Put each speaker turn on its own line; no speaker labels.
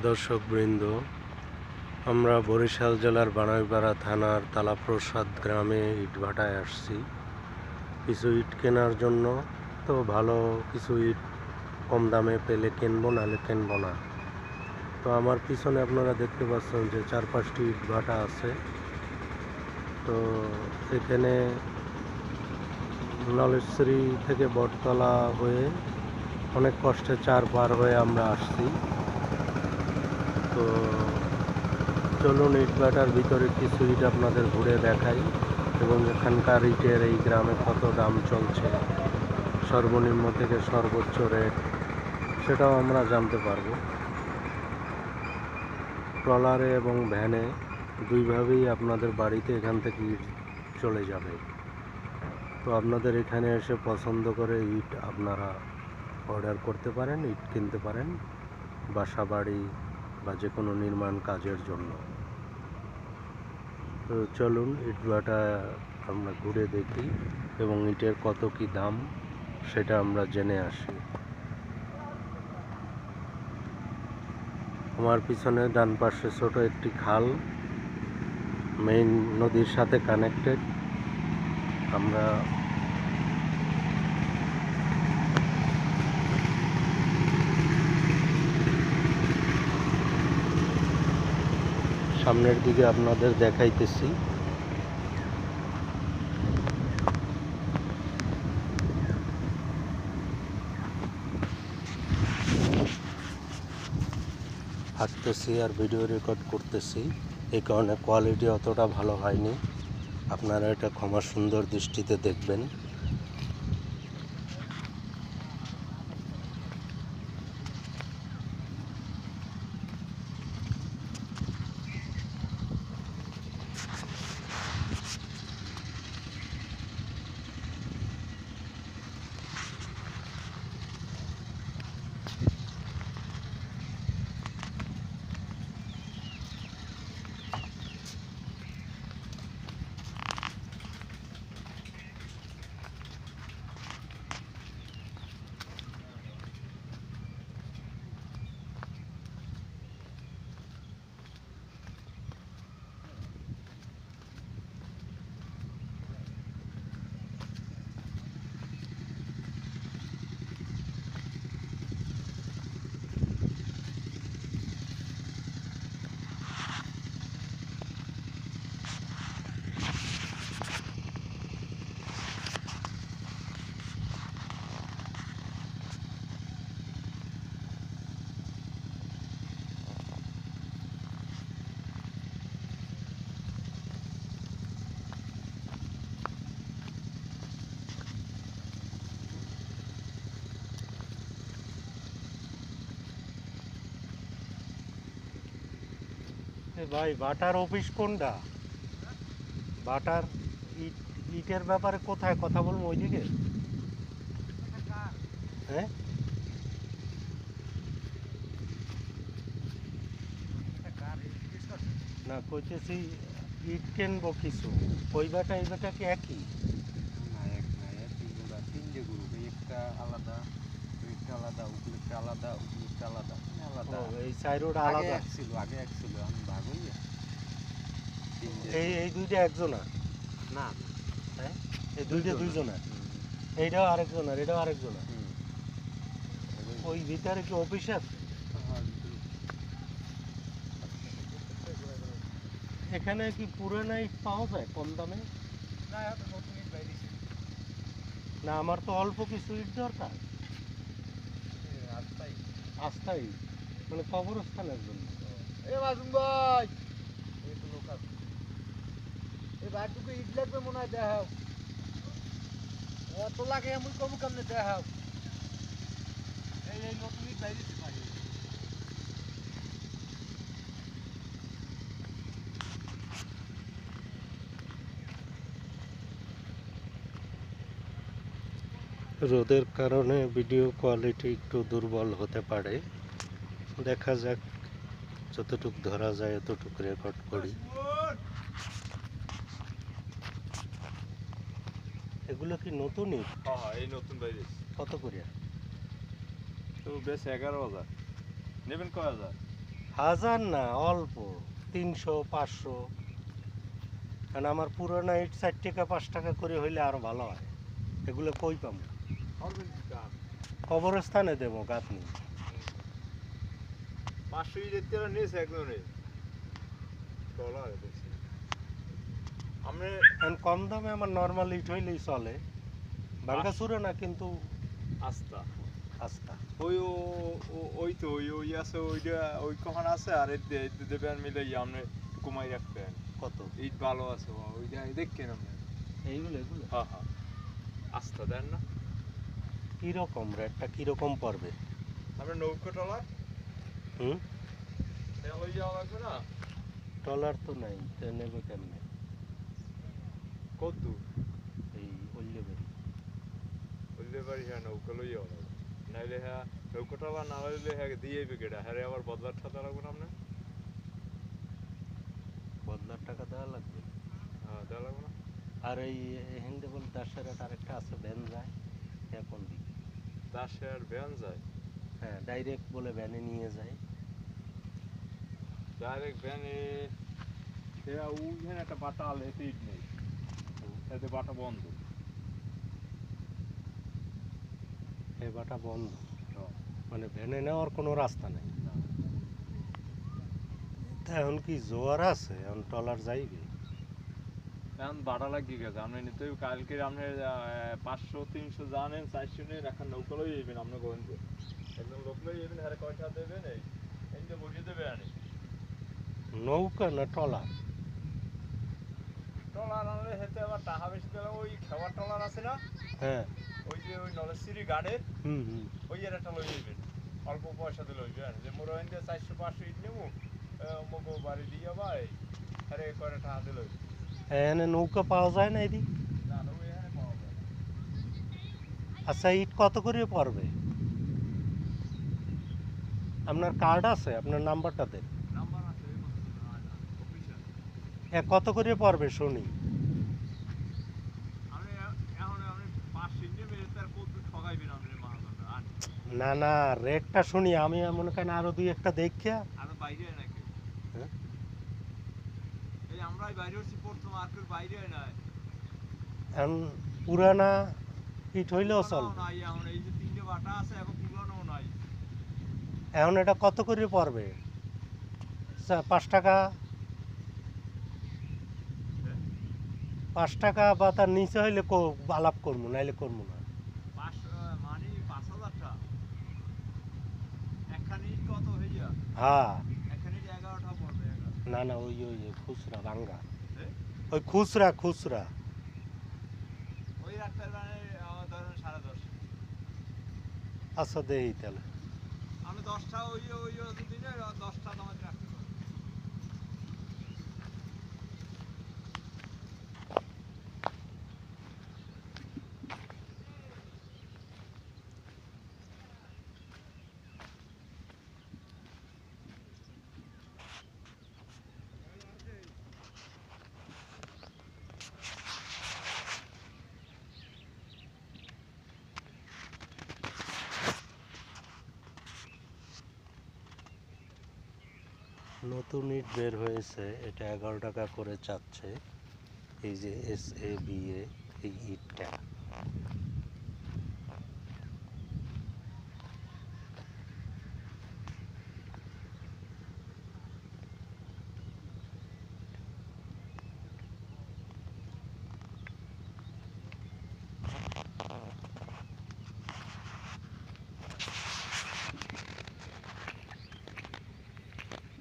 দর্শকবৃন্দ, আমরা বরিশাল জেলার বানাইপাড়া থানার তালাপ্রসাদ গ্রামে ইটভাটায় আসছি কিছু ইট কেনার জন্য। তো ভালো কিছু ইট কম দামে পেলে কিনবো, নাহলে কিনবো না। তো আমার পিছনে আপনারা দেখতে পাচ্ছেন যে 4-5টি ইটভাটা আছে। তো এখানে নলেশ্বরী থেকে বটতলা হয়ে অনেক কষ্টে 4 পার হয়ে আমরা আসছি। তো চলুন ইটভাটার ভিতরে কিছু ইট আপনাদের ঘুরে দেখাই এবং এখানকার ইটের এই গ্রামে কত দাম চলছে, সর্বনিম্ন থেকে সর্বোচ্চ রেট, সেটাও আমরা জানতে পারবো। ট্রলারে এবং ভ্যানে দুইভাবেই আপনাদের বাড়িতে এখান থেকে ইট চলে যাবে। তো আপনাদের এখানে এসে পছন্দ করে ইট আপনারা অর্ডার করতে পারেন, ইট কিনতে পারেন বাসা বাড়ি বা যে কোনো নির্মাণ কাজের জন্য। তো চলুন ইটভাটা আমরা ঘুরে দেখি এবং ইটের কত কি দাম সেটা আমরা জেনে আসি। আমার পিছনে ডান পাশে ছোট একটি খাল মেইন নদীর সাথে কানেক্টেড। আমরা সামনের দিকে আপনাদের দেখাইতেছি। হাঁটতেছি আর ভিডিও রেকর্ড করতেছি, এই কারণে কোয়ালিটি অতটা ভালো হয়নি, আপনারা এটা ক্ষমা সুন্দর দৃষ্টিতে দেখবেন। ভাই, বাটার অফিস কোনটা? বাটার ইটের ব্যাপারে কোথায় কথা বলবো? ওইদিকে? হ্যাঁ, না কইতেছি ইট কিনবো কিছু, ওই বাটা এই বাটা কি একই?
তিনটে গ্রুপ, একটা আলাদা, আলাদা, উপরেরটা আলাদা, উপরেরটা আলাদা, আলাদা।
এই সাইডটা আলাদা
ছিল, আগে এক ছিল, আমি ভাগ হইয়া
এই দুইটা একজনা?
না,
হ্যাঁ, এই দুইটা দুইজনা? এইটাও আরেকজনের, এটাও আরেকজনের? ওই ভিতরে কি অফিস আছে? এখানে কি পুরানো ইট পাওয়া যায় কম দামে? না, আমার তো অল্প কিছু ইট দরকার, আস্থাই, মানে কবরস্থানের জন্য।
ভাইটুকু ইট লাগবে মনে হয়, দেখাও অত লাগে এমন কম কেমনে, দেখাও এই নতুন ইট বাইরে ভাই।
রোদের কারণে ভিডিও কোয়ালিটি একটু দুর্বল হতে পারে, দেখা যাক, যতটুকু ধরা যায় এতটুকু রেকর্ড করি। এগুলো কি নতুন ইট?
হ্যাঁ, এই নতুন বাইরে।
কত করিয়া?
তো বেশ 11,000। নেবেন কয় হাজার?
হাজার না, অল্প 300-500। কারণ আমার পুরোনো ইট 4 টাকা 5 টাকা করে হইলে আরো ভালো হয়। এগুলো কই পাবো?
করবেন কি কাজ?
কবরস্থানে দেবো গাঁথনি।
500 ইটের তেলা নিয়েছে একজনে। ডলার দেখছি। আমি
এখন কম দামে আমার নর্মাল ইট হইলেই চলে, ভাঙ্গা চুরে না কিন্তু
আস্তা
আস্তা।
ওই তো ওই আছে ওইটা ওই কখন আছে আর দেবেন মিলে আপনি কমাই রাখবেন
কত
ইট ভালো আছে ওইটা দেখেন আপনি
এইগুলো? এগুলো
হ্যাঁ হ্যাঁ আস্তা দেন না
কিরকম রেটটা কিরকম পড়বে?
আপনার নৌকো টলার
হুম,
ওই যাওয়া লাগবে না
ট্রলার তো নাই, তো নেবে কেমনে?
কত দূর
এই ওল্লেবাড়ি।
বললে পারি হ্যাঁ নৌকো লই যাওয়া লাগবে নাইলে হ্যাঁ নৌকো টলার না হইলে হ্যাঁ দিয়ে কেটা হ্যাঁ আবার বদলার ছাতা লাগবে না আপনার
বদলার টাকা দেওয়া লাগবে।
হ্যাঁ দেওয়া লাগবে না
আর এই হিন্দে বল দাসেরাট আরেকটা আছে, ভ্যান যায় এখন দিকে।
দাসে আর ভ্যান যায়
হ্যাঁ, ডাইরেক্ট বলে ভ্যানে নিয়ে যায়।
ডাইরেক্ট ভ্যানে ওইখানে একটা বাটা আলে এতে ইট নেই এতে বাটা বন্ধ
এই বাটা বন্ধ, মানে ভ্যানে নেওয়ার কোনো রাস্তা নেই। তা এখন কি জোয়ার আছে? এখন ট্রলার যাইবে?
এখন বাটা লাগিয়ে গেছে আপনি নিতে কালকে আপনি 500-300 জানেন 400 নেন এখন নৌকা লই যাবেন আপনি গঞ্জে একদম লোক লই যাবেন হারে কয়টা দেবেন এই যে বসিয়ে দেবে আনি
নৌকা না ট্রলার?
ট্রলার আনলে হেতে আবার টাকা বেশি দিলে ওই খাবার ট্রলার আছে না
হ্যাঁ,
ওই যে ওই নলেশ্বরী গার্ডের
হুম হুম।
ওই এর একটা লই যাবেন অল্প পয়সা দিয়ে লইবেন যে মোর ওইন 400-500 ইট নেবো মগো বাড়ি দিয়ে ভাই আরে কয়টা টাকা দিয়ে লইবেন
এখানে নৌকা পাওয়া যায় না এদিক?
না না ওই এখানে পাওয়া যায়
আচ্ছা, ইট কত করে পড়বে? আপনার কার্ড আছে? আপনার নাম্বারটা দেন।
নাম্বার আছে অফিসিয়াল
কত করে পড়বে শুনি?
আপনি এখন আপনি 500 নেবেন তার কত ঠগাইবেন আপনি মাহাজনটা আর
না না, রেটটা শুনি। আমি মনে করেন আরো দুই একটা দেখিয়া।
আর বাইরে হয় নাকি
হ্যাঁ?
এই আমরাই বাইরে হচ্ছি প্রথম আর কেউ বাইরে হয় না
এখন পুরানা ইট হইলেও চলবে।
নাই এখন এই যে 3টে বাটা আছে এখন পুরানো নাই
এখন এটা কত করে পড়বে? 5 টাকা, 5 টাকা বা তার নিচে হইলে আলাপ করবো, নাইলে করবো না।
5,000 টাকা একখানি ইট কত হইয়া
হ্যাঁ,
একখানি 11টা পড়বে 11
না না, ওই ওই ওই খুচরা ভাঙ্গা,
হ্যাঁ
ওই খুচরা খুচরা।
ওই রাখতে মানে আমার ধরেন 10.5
আচ্ছা, দেখি তাহলে।
আমি 10টা ওই দিনে 10টা তোমাকে রাখতে পারবো
নতুন ইট বের হয়েছে, এটা 11 টাকা করে চাচ্ছে। এই যে SABA এই ইটটা